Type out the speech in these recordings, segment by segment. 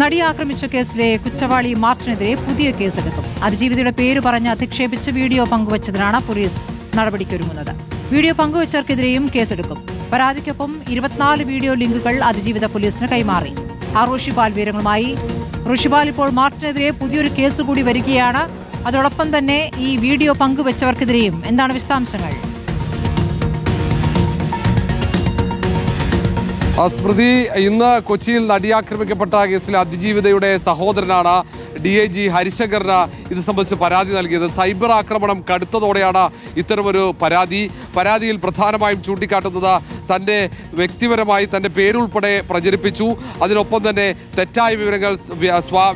നടിയെ ആക്രമിച്ച കേസിലെ കുറ്റവാളി മാർട്ടിനെതിരെ പുതിയ കേസെടുക്കും. അതിജീവിതയുടെ പേര് പറഞ്ഞ് അധിക്ഷേപിച്ച് വീഡിയോ പങ്കുവച്ചതിനാണ് പോലീസ് നടപടിക്കൊരുങ്ങുന്നത്. വീഡിയോ പങ്കുവച്ചവർക്കെതിരെയും കേസെടുക്കും. പരാതിക്കൊപ്പം 24 വീഡിയോ ലിങ്കുകൾ അതിജീവിത പോലീസിന് കൈമാറി. ഋഷിപാൽ വിവരങ്ങളുമായി. ഋഷിപാൽ, ഇപ്പോൾ മാർട്ടിനെതിരെ പുതിയൊരു കേസ് കൂടി വരികയാണ്. അതോടൊപ്പം തന്നെ ഈ വീഡിയോ പങ്കുവച്ചവർക്കെതിരെയും എന്താണ് വിശദാംശങ്ങൾ? സ്മൃതി, ഇന്ന് കൊച്ചിയിൽ നടിയാക്രമിക്കപ്പെട്ട കേസിലെ അതിജീവിതയുടെ സഹോദരനാണ് DIG ഹരിശങ്കറിന് ഇത് സംബന്ധിച്ച് പരാതി നൽകിയത്. സൈബർ ആക്രമണം കടുത്തതോടെയാണ് ഇത്തരമൊരു പരാതിയിൽ പ്രധാനമായും ചൂണ്ടിക്കാട്ടുന്നത് തന്റെ വ്യക്തിപരമായി തന്റെ പേരുൾപ്പെടെ പ്രചരിപ്പിച്ചു. അതിനൊപ്പം തന്നെ തെറ്റായ വിവരങ്ങൾ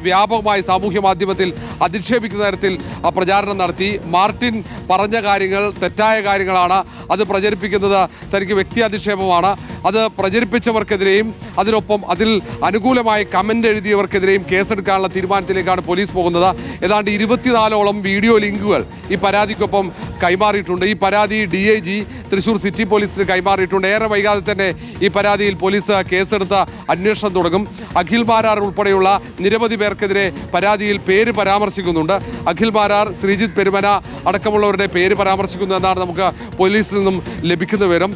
വ്യാപകമായി സാമൂഹ്യ മാധ്യമത്തിൽ അധിക്ഷേപിക്കുന്ന തരത്തിൽ പ്രചാരണം നടത്തി. മാർട്ടിൻ പറഞ്ഞ കാര്യങ്ങൾ തെറ്റായ കാര്യങ്ങളാണ്, അത് പ്രചരിപ്പിക്കുന്നത് തനിക്ക് വ്യക്തി അധിക്ഷേപമാണ്. അത് പ്രചരിപ്പിച്ചവർക്കെതിരെയും അതിനൊപ്പം അതിൽ അനുകൂലമായി കമന്റ് എഴുതിയവർക്കെതിരെയും കേസെടുക്കാനുള്ള തീരുമാനത്തിലേക്കാണ് പോലീസ് പോകുന്നത്. ഏതാണ്ട് 24ഓളം വീഡിയോ ലിങ്കുകൾ ഈ പരാതിക്കൊപ്പം കൈമാറിയിട്ടുണ്ട്. ഈ പരാതി DIG തൃശൂർ സിറ്റി പോലീസിന് കൈമാറിയിട്ടുണ്ട്. ഏറെ വൈകാതെ തന്നെ ഈ പരാതിയിൽ പോലീസ് കേസെടുത്ത് അന്വേഷണം തുടങ്ങും. അഖിൽ മാരാർ ഉൾപ്പെടെയുള്ള നിരവധി പേർക്കെതിരെ പരാതിയിൽ പേര് പരാമർശിക്കുന്നുണ്ട്. അഖിൽ മാരാർ, ശ്രീജിത്ത് പെരുമന അടക്കമുള്ളവരുടെ പേര് പരാമർശിക്കുന്നു എന്നാണ് നമുക്ക് പോലീസിൽ നിന്നും ലഭിക്കുന്ന വിവരം.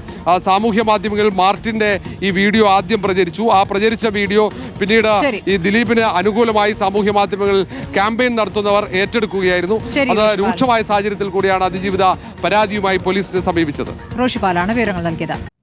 സാമൂഹ്യ മാധ്യമങ്ങളിൽ മാർട്ടിന്റെ ഈ വീഡിയോ ആദ്യം പ്രചരിച്ചു. ആ പ്രചരിച്ച വീഡിയോ പിന്നീട് ഈ ദിലീപിന് അനുകൂലമായി സാമൂഹ്യ മാധ്യമങ്ങളിൽ ക്യാമ്പയിൻ നടത്തുന്നവർ ഏറ്റെടുക്കുകയായിരുന്നു. അത് രൂക്ഷമായ സാഹചര്യത്തിൽ കൂടിയാണ് അതിജീവിത പരാതിയുമായി പോലീസിനെ സമീപിച്ചത്. ഋഷിപാലാണ് വിവരങ്ങൾ നൽകിയത്.